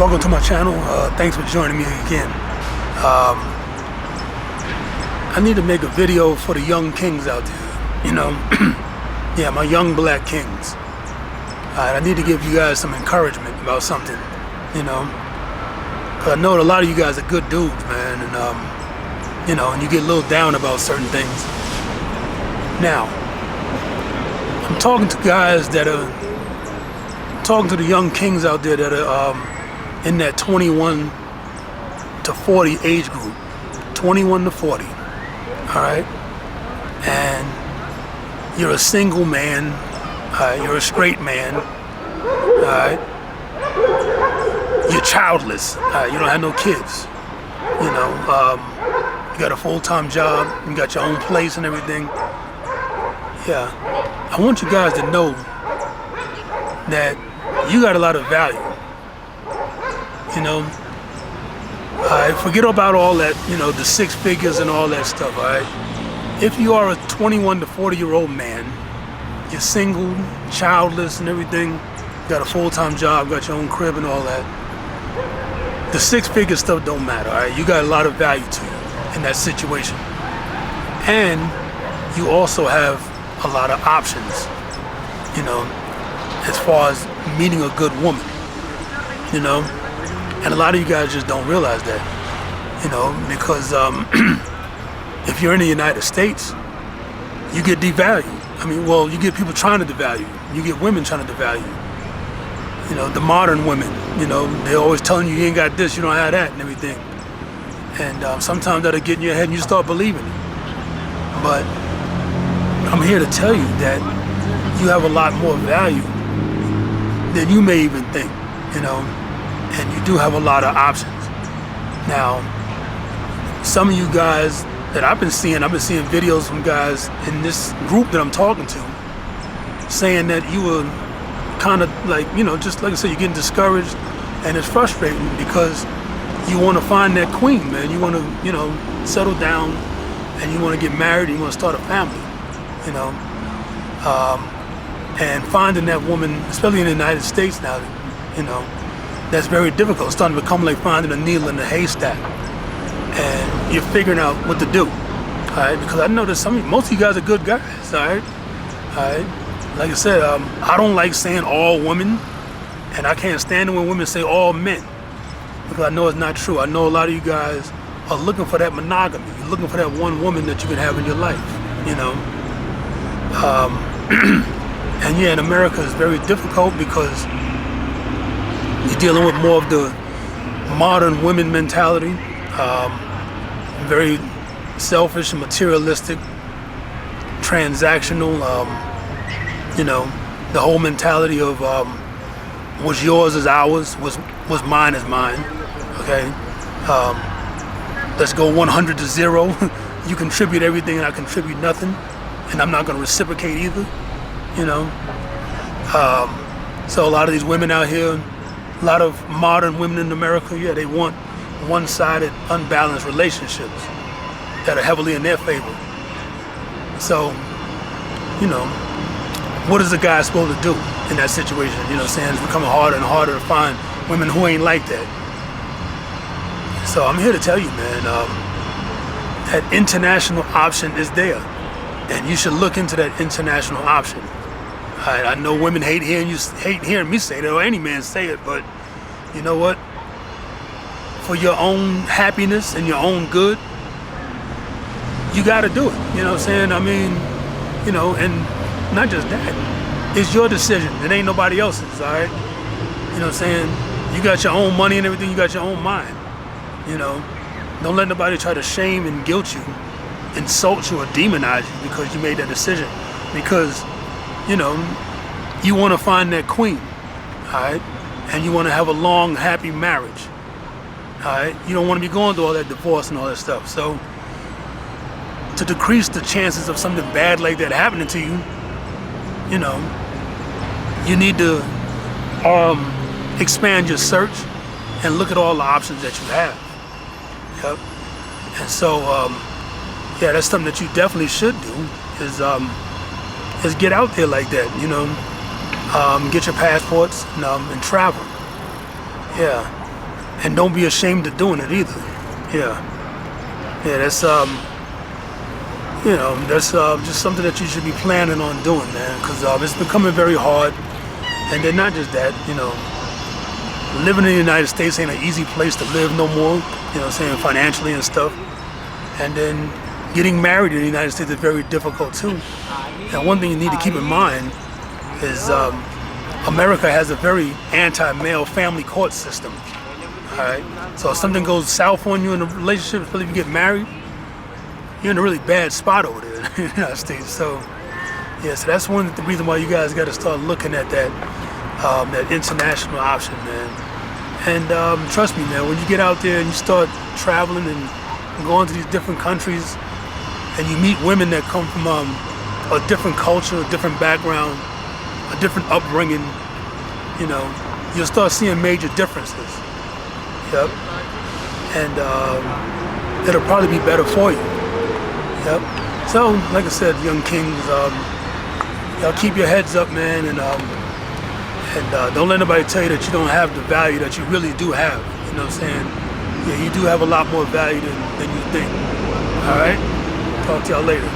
welcome to my channel. Thanks for joining me again. I need to make a video for the young kings out there, yeah, my young black kings. I need to give you guys some encouragement about something, because I know a lot of you guys are good dudes, man, and and you get a little down about certain things. Now, I'm talking to guys that are talking to the young kings out there that are in that 21 to 40 age group, 21 to 40, all right? And you're a single man, you're a straight man, all right? You're childless, you don't have no kids, you got a full-time job, you got your own place and everything. Yeah, I want you guys to know that you got a lot of value, forget about all that, the six figures and all that stuff, all right? If you are a 21 to 40-year-old man, you're single, childless and everything, you got a full-time job, got your own crib and all that, the six-figure stuff don't matter, all right? You got a lot of value to you in that situation. And you also have a lot of options, as far as meeting a good woman, and a lot of you guys just don't realize that, because if you're in the United States, you get devalued. Well, you get people trying to devalue you. You get women trying to devalue you. The modern women, they're always telling you ain't got this, you don't have that and everything. And sometimes that'll get in your head and you start believing it. But I'm here to tell you that you have a lot more value than you may even think, and you do have a lot of options. Now, some of you guys that I've been seeing videos from guys in this group that I'm talking to saying that you were kind of like, just like I said, you're getting discouraged and it's frustrating because you want to find that queen, man. You want to, settle down and you want to get married and you want to start a family, and finding that woman, especially in the United States now, that's very difficult. It's starting to become like finding a needle in a haystack. And you're figuring out what to do, all right? Because I know that most of you guys are good guys, all right? All right? Like I said, I don't like saying all women, and I can't stand it when women say all men, because I know it's not true. I know a lot of you guys are looking for that monogamy. You're looking for that one woman that you can have in your life, And yeah, in America it's very difficult because you're dealing with more of the modern women mentality, very selfish and materialistic, transactional, the whole mentality of what's yours is ours, what's mine is mine, okay? Let's go 100 to 0. You contribute everything and I contribute nothing, and I'm not going to reciprocate either, So a lot of these women out here, a lot of modern women in America, yeah, they want one-sided, unbalanced relationships that are heavily in their favor. So, what is a guy supposed to do in that situation? It's becoming harder and harder to find women who ain't like that. So I'm here to tell you, man, that international option is there, and you should look into that international option. I know women hate hearing me say that, or any man say it, but you know what? For your own happiness and your own good, you got to do it. You know what I'm saying? And not just that. It's your decision. It ain't nobody else's, all right? You know what I'm saying? You got your own money and everything. You got your own mind. Don't let nobody try to shame and guilt you, insult you or demonize you because you made that decision. Because, you want to find that queen, all right? And you want to have a long, happy marriage, all right? You don't want to be going through all that divorce and all that stuff. So to decrease the chances of something bad like that happening to you, you need to expand your search and look at all the options that you have. Yep. And so, yeah, that's something that you definitely should do is get out there like that, get your passports and travel. Yeah. and don't be ashamed of doing it either. Yeah, yeah, that's that's just something that you should be planning on doing, man, because it's becoming very hard. And then not just that, living in the United States ain't an easy place to live no more, financially and stuff. And then getting married in the United States is very difficult too. And one thing you need to keep in mind is America has a very anti-male family court system. All right, so if something goes south on you in a relationship, especially if you get married, you're in a really bad spot over there in the United States. So, yeah, so that's one of the reasons why you guys got to start looking at that international option, man. And trust me, man, when you get out there and you start traveling and going to these different countries, and you meet women that come from a different culture, a different background, a different upbringing, you'll start seeing major differences. Yep. And it'll probably be better for you. Yep. So, like I said, young kings, y'all keep your heads up, man, and don't let anybody tell you that you don't have the value that you really do have. You know what I'm saying? Yeah, you do have a lot more value than you think. All right? Talk to y'all later.